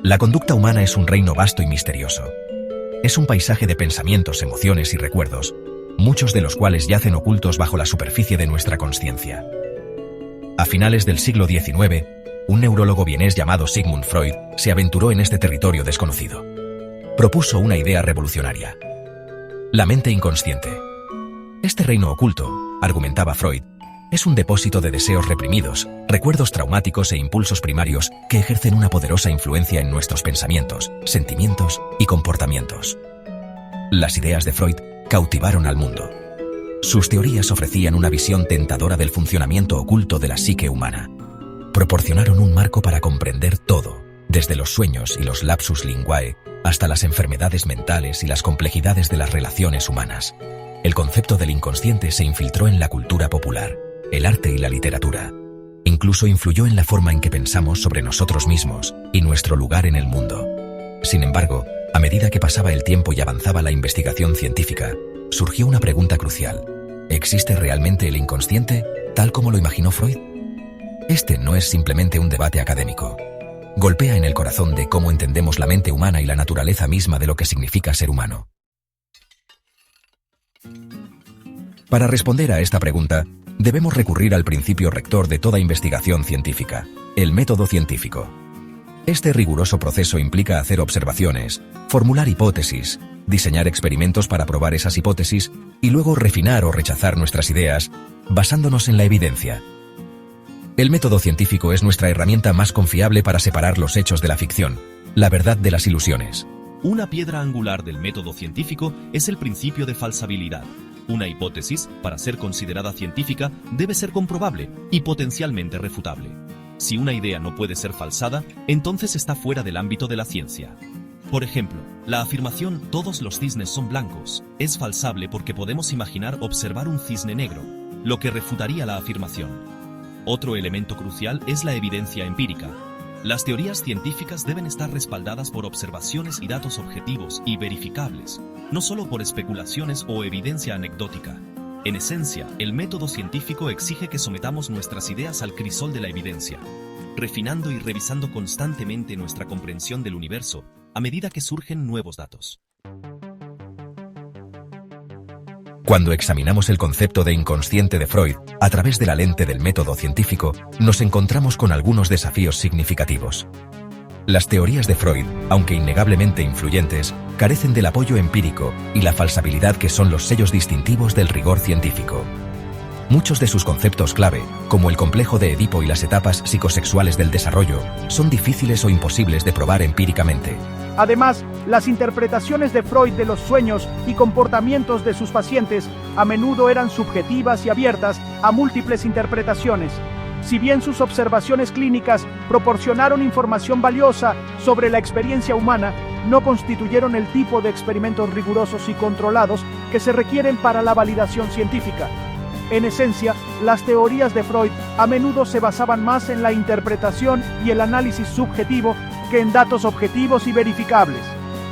La conducta humana es un reino vasto y misterioso. Es un paisaje de pensamientos, emociones y recuerdos, muchos de los cuales yacen ocultos bajo la superficie de nuestra consciencia. A finales del siglo XIX, un neurólogo vienés llamado Sigmund Freud se aventuró en este territorio desconocido. Propuso una idea revolucionaria: la mente inconsciente. Este reino oculto, argumentaba Freud, es un depósito de deseos reprimidos, recuerdos traumáticos e impulsos primarios que ejercen una poderosa influencia en nuestros pensamientos, sentimientos y comportamientos. Las ideas de Freud cautivaron al mundo. Sus teorías ofrecían una visión tentadora del funcionamiento oculto de la psique humana. Proporcionaron un marco para comprender todo, desde los sueños y los lapsus linguae hasta las enfermedades mentales y las complejidades de las relaciones humanas. El concepto del inconsciente se infiltró en la cultura popular, el arte y la literatura. Incluso influyó en la forma en que pensamos sobre nosotros mismos y nuestro lugar en el mundo. Sin embargo, a medida que pasaba el tiempo y avanzaba la investigación científica, surgió una pregunta crucial: ¿existe realmente el inconsciente, tal como lo imaginó Freud? Este no es simplemente un debate académico. Golpea en el corazón de cómo entendemos la mente humana y la naturaleza misma de lo que significa ser humano. Para responder a esta pregunta, debemos recurrir al principio rector de toda investigación científica: el método científico. Este riguroso proceso implica hacer observaciones, formular hipótesis, diseñar experimentos para probar esas hipótesis y luego refinar o rechazar nuestras ideas basándonos en la evidencia. El método científico es nuestra herramienta más confiable para separar los hechos de la ficción, la verdad de las ilusiones. Una piedra angular del método científico es el principio de falsabilidad. Una hipótesis, para ser considerada científica, debe ser comprobable y potencialmente refutable. Si una idea no puede ser falsada, entonces está fuera del ámbito de la ciencia. Por ejemplo, la afirmación «todos los cisnes son blancos» es falsable porque podemos imaginar observar un cisne negro, lo que refutaría la afirmación. Otro elemento crucial es la evidencia empírica. Las teorías científicas deben estar respaldadas por observaciones y datos objetivos y verificables, no solo por especulaciones o evidencia anecdótica. En esencia, el método científico exige que sometamos nuestras ideas al crisol de la evidencia, refinando y revisando constantemente nuestra comprensión del universo a medida que surgen nuevos datos. Cuando examinamos el concepto de inconsciente de Freud a través de la lente del método científico, nos encontramos con algunos desafíos significativos. Las teorías de Freud, aunque innegablemente influyentes, carecen del apoyo empírico y la falsabilidad que son los sellos distintivos del rigor científico. Muchos de sus conceptos clave, como el complejo de Edipo y las etapas psicosexuales del desarrollo, son difíciles o imposibles de probar empíricamente. Además, las interpretaciones de Freud de los sueños y comportamientos de sus pacientes a menudo eran subjetivas y abiertas a múltiples interpretaciones. Si bien sus observaciones clínicas proporcionaron información valiosa sobre la experiencia humana, no constituyeron el tipo de experimentos rigurosos y controlados que se requieren para la validación científica. En esencia, las teorías de Freud a menudo se basaban más en la interpretación y el análisis subjetivo que en datos objetivos y verificables.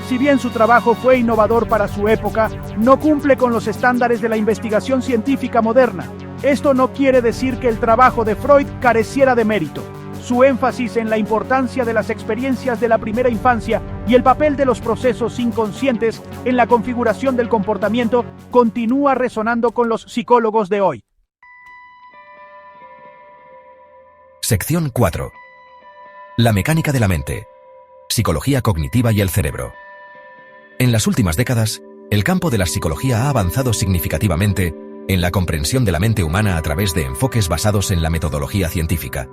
Si bien su trabajo fue innovador para su época, no cumple con los estándares de la investigación científica moderna. Esto no quiere decir que el trabajo de Freud careciera de mérito. Su énfasis en la importancia de las experiencias de la primera infancia y el papel de los procesos inconscientes en la configuración del comportamiento continúa resonando con los psicólogos de hoy. Sección 4. La mecánica de la mente. Psicología cognitiva y el cerebro. En las últimas décadas, el campo de la psicología ha avanzado significativamente en la comprensión de la mente humana a través de enfoques basados en la metodología científica.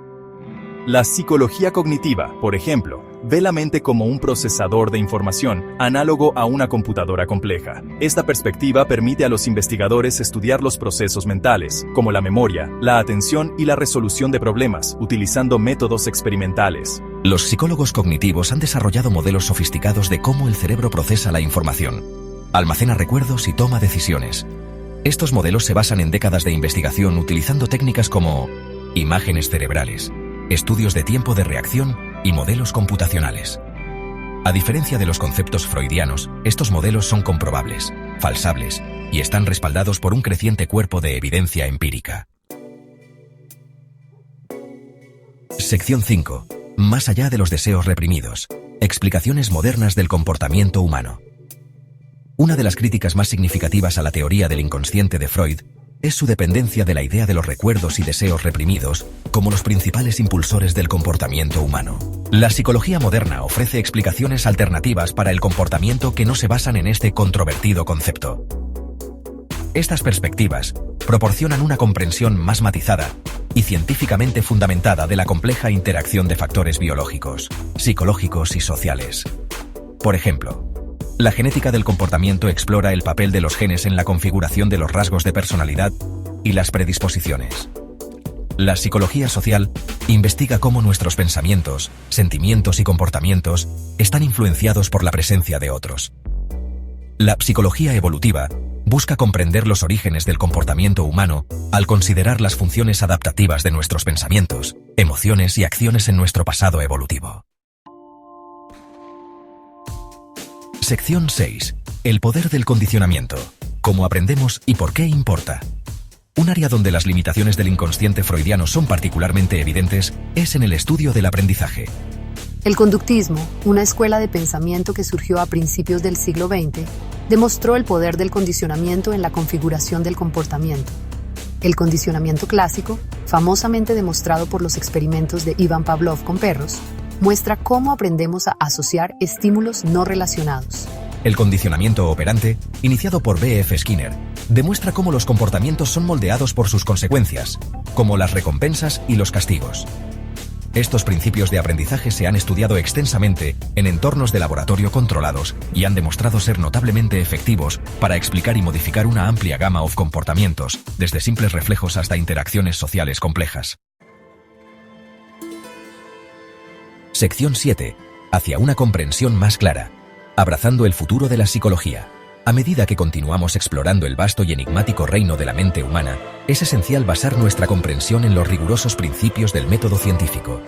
La psicología cognitiva, por ejemplo, ve la mente como un procesador de información, análogo a una computadora compleja. Esta perspectiva permite a los investigadores estudiar los procesos mentales, como la memoria, la atención y la resolución de problemas, utilizando métodos experimentales. Los psicólogos cognitivos han desarrollado modelos sofisticados de cómo el cerebro procesa la información, almacena recuerdos y toma decisiones. Estos modelos se basan en décadas de investigación utilizando técnicas como imágenes cerebrales, estudios de tiempo de reacción y modelos computacionales. A diferencia de los conceptos freudianos, estos modelos son comprobables, falsables y están respaldados por un creciente cuerpo de evidencia empírica. Sección 5. Más allá de los deseos reprimidos. Explicaciones modernas del comportamiento humano. Una de las críticas más significativas a la teoría del inconsciente de Freud es su dependencia de la idea de los recuerdos y deseos reprimidos como los principales impulsores del comportamiento humano. La psicología moderna ofrece explicaciones alternativas para el comportamiento que no se basan en este controvertido concepto. Estas perspectivas proporcionan una comprensión más matizada y científicamente fundamentada de la compleja interacción de factores biológicos, psicológicos y sociales. Por ejemplo, la genética del comportamiento explora el papel de los genes en la configuración de los rasgos de personalidad y las predisposiciones. La psicología social investiga cómo nuestros pensamientos, sentimientos y comportamientos están influenciados por la presencia de otros. La psicología evolutiva busca comprender los orígenes del comportamiento humano al considerar las funciones adaptativas de nuestros pensamientos, emociones y acciones en nuestro pasado evolutivo. Sección 6. El poder del condicionamiento. ¿Cómo aprendemos y por qué importa? Un área donde las limitaciones del inconsciente freudiano son particularmente evidentes es en el estudio del aprendizaje. El conductismo, una escuela de pensamiento que surgió a principios del siglo XX, demostró el poder del condicionamiento en la configuración del comportamiento. El condicionamiento clásico, famosamente demostrado por los experimentos de Ivan Pavlov con perros, muestra cómo aprendemos a asociar estímulos no relacionados. El condicionamiento operante, iniciado por B.F. Skinner, demuestra cómo los comportamientos son moldeados por sus consecuencias, como las recompensas y los castigos. Estos principios de aprendizaje se han estudiado extensamente en entornos de laboratorio controlados y han demostrado ser notablemente efectivos para explicar y modificar una amplia gama de comportamientos, desde simples reflejos hasta interacciones sociales complejas. Sección 7. Hacia una comprensión más clara. Abrazando el futuro de la psicología. A medida que continuamos explorando el vasto y enigmático reino de la mente humana, es esencial basar nuestra comprensión en los rigurosos principios del método científico.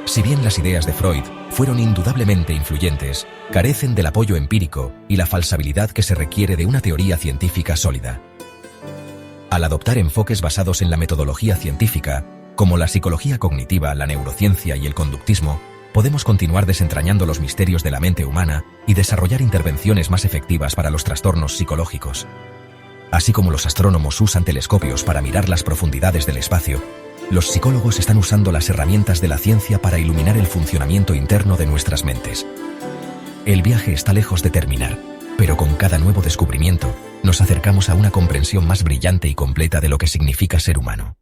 Si bien las ideas de Freud fueron indudablemente influyentes, carecen del apoyo empírico y la falsabilidad que se requiere de una teoría científica sólida. Al adoptar enfoques basados en la metodología científica, como la psicología cognitiva, la neurociencia y el conductismo, podemos continuar desentrañando los misterios de la mente humana y desarrollar intervenciones más efectivas para los trastornos psicológicos. Así como los astrónomos usan telescopios para mirar las profundidades del espacio, los psicólogos están usando las herramientas de la ciencia para iluminar el funcionamiento interno de nuestras mentes. El viaje está lejos de terminar, pero con cada nuevo descubrimiento, nos acercamos a una comprensión más brillante y completa de lo que significa ser humano.